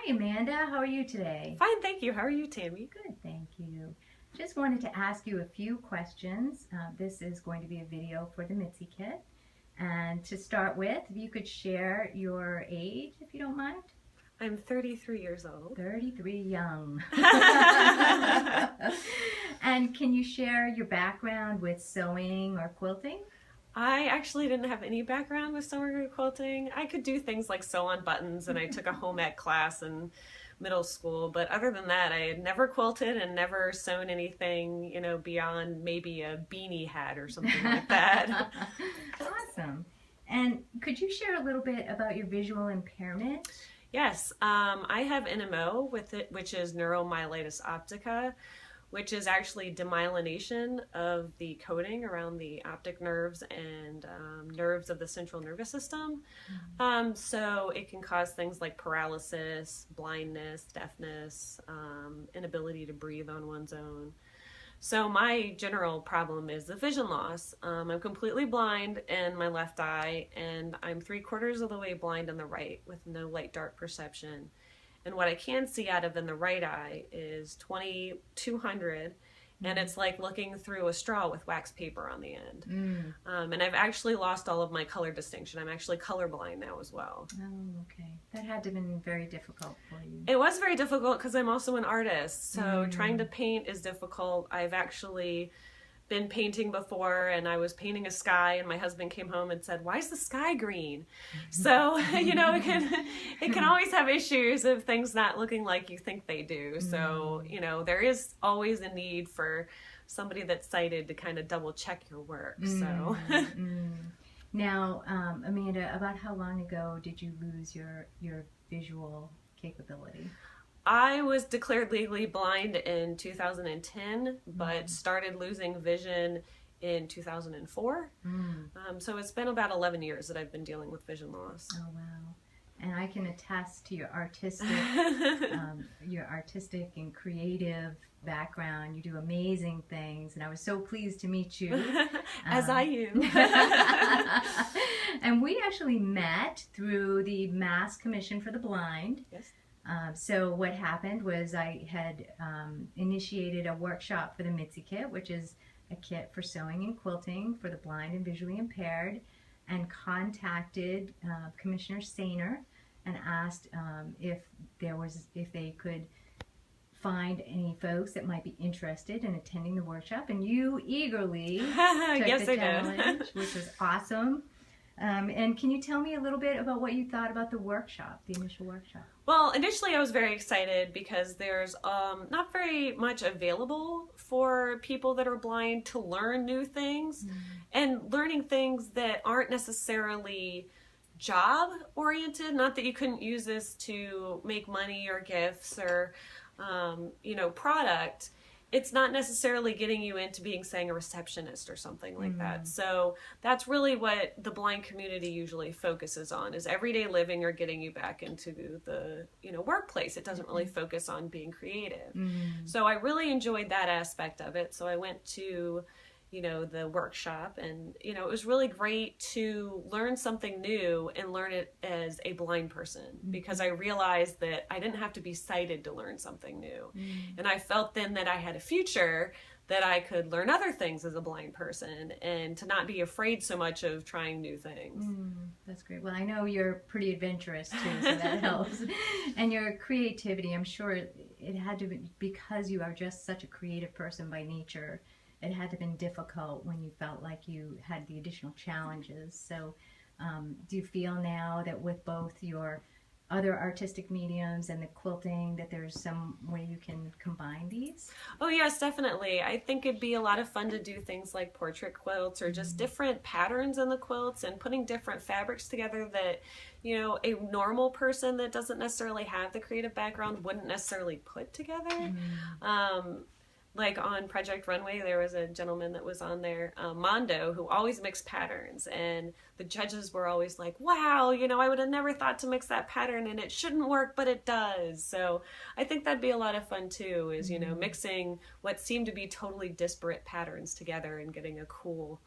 Hi, Amanda. How are you today? Fine, thank you. How are you, Tammy? Good, thank you. Just wanted to ask you a few questions. This is going to be a video for the Mitzi Kit. And to start with, if you could share your age, if you don't mind. I'm 33 years old. 33 young. And can you share your background with sewing or quilting? I actually didn't have any background with sewing or quilting. I could do things like sew on buttons, and I took a home ec class in middle school, but other than that, I had never quilted and never sewn anything, beyond maybe a beanie hat or something like that. Awesome. And could you share a little bit about your visual impairment? Yes, I have NMO with it, which is neuromyelitis optica, which is actually demyelination of the coating around the optic nerves and nerves of the central nervous system. So it can cause things like paralysis, blindness, deafness, inability to breathe on one's own. So my general problem is the vision loss. I'm completely blind in my left eye, and I'm 3/4 of the way blind in the right with no light dark perception. And what I can see out of in the right eye is 2200, and it's like looking through a straw with wax paper on the end. And I've actually lost all of my color distinction. I'm actually colorblind now as well. Oh, okay. That had to have been very difficult for you. It was very difficult because I'm also an artist, so trying to paint is difficult. I've actually been painting before, and I was painting a sky, and my husband came home and said, "Why is the sky green?" So it can always have issues of things not looking like you think they do. So there is always a need for somebody that's sighted to kind of double check your work. So Now, Amanda, about how long ago did you lose your visual capability? I was declared legally blind in 2010, but started losing vision in 2004. So it's been about 11 years that I've been dealing with vision loss. Oh, wow. And I can attest to your artistic and creative background. You do amazing things, and I was so pleased to meet you. As I am. And we actually met through the Mass Commission for the Blind. Yes. So what happened was I had initiated a workshop for the Mitzi Kit, which is a kit for sewing and quilting for the blind and visually impaired, and contacted Commissioner Sainer and asked if they could find any folks that might be interested in attending the workshop, and you eagerly took Yes, the I challenge, did. which was awesome. And can you tell me a little bit about what you thought about the workshop, the initial workshop? Well, initially I was very excited because there's not very much available for people that are blind to learn new things, and learning things that aren't necessarily job oriented. Not that you couldn't use this to make money or gifts or product. It's not necessarily getting you into being, saying, a receptionist or something like that. So that's really what the blind community usually focuses on, is everyday living or getting you back into the workplace. It doesn't really focus on being creative. So I really enjoyed that aspect of it. So I went to the workshop, and it was really great to learn something new and learn it as a blind person, because I realized that I didn't have to be sighted to learn something new. And I felt then that I had a future, that I could learn other things as a blind person, and to not be afraid so much of trying new things. That's great. Well, I know you're pretty adventurous too, so that helps. And your creativity, I'm sure it had to be, because you are just such a creative person by nature, it had to have been difficult when you felt like you had the additional challenges. So do you feel now that with both your other artistic mediums and the quilting, that there's some way you can combine these? Oh yes, definitely. I think it'd be a lot of fun to do things like portrait quilts, or just different patterns in the quilts, and putting different fabrics together that a normal person that doesn't necessarily have the creative background wouldn't necessarily put together. Like on Project Runway, there was a gentleman that was on there, Mondo, who always mixed patterns, and the judges were always like, wow, I would have never thought to mix that pattern, and it shouldn't work, but it does. So I think that'd be a lot of fun too, is, mixing what seem to be totally disparate patterns together and getting a cool,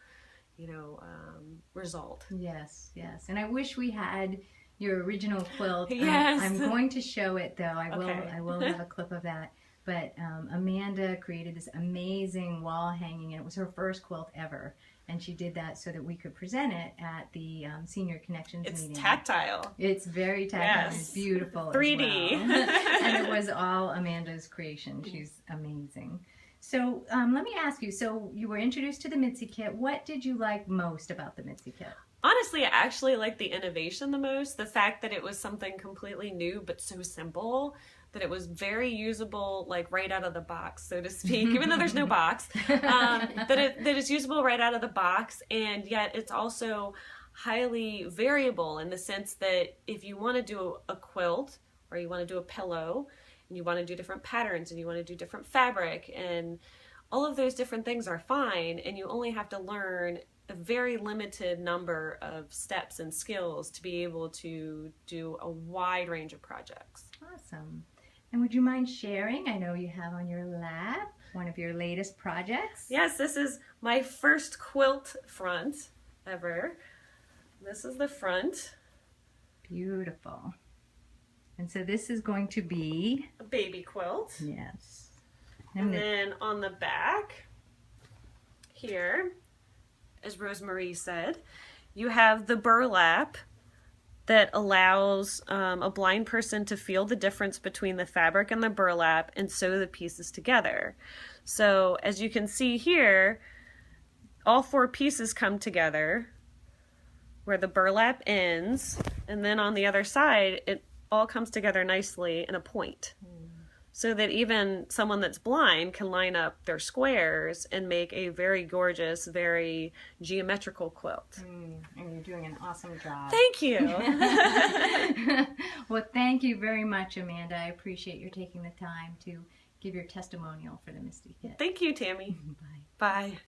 result. Yes, yes. And I wish we had your original quilt. Yes. I'm going to show it though. Okay. I will have a clip of that. But Amanda created this amazing wall hanging, and it was her first quilt ever. And she did that so that we could present it at the Senior Connections It's meeting. tactile. It's very tactile. Yes. It's beautiful. 3D. As well. And it was all Amanda's creation. She's amazing. So let me ask you. So you were introduced to the Mitzi kit. What did you like most about the Mitzi kit? Honestly, I actually like the innovation the most. The fact that it was something completely new but so simple, that it was very usable, like right out of the box, so to speak, even though there's no box, that it's usable right out of the box, and yet it's also highly variable in the sense that if you want to do a quilt or you want to do a pillow and you want to do different patterns and you want to do different fabric, and all of those different things are fine, and you only have to learn a very limited number of steps and skills to be able to do a wide range of projects. Awesome. And would you mind sharing? I know you have on your lap one of your latest projects. Yes, this is my first quilt front ever. This is the front. Beautiful. And so this is going to be A baby quilt. yes. And then on the back here, as Rosemarie said, you have the burlap that allows a blind person to feel the difference between the fabric and the burlap and sew the pieces together. So as you can see here, all 4 pieces come together where the burlap ends, and then on the other side it all comes together nicely in a point. So that even someone that's blind can line up their squares and make a very gorgeous, very geometrical quilt. And you're doing an awesome job. Thank you. Well, thank you very much, Amanda. I appreciate your taking the time to give your testimonial for the Misty Kit. Thank you, Tammy. Bye. Bye.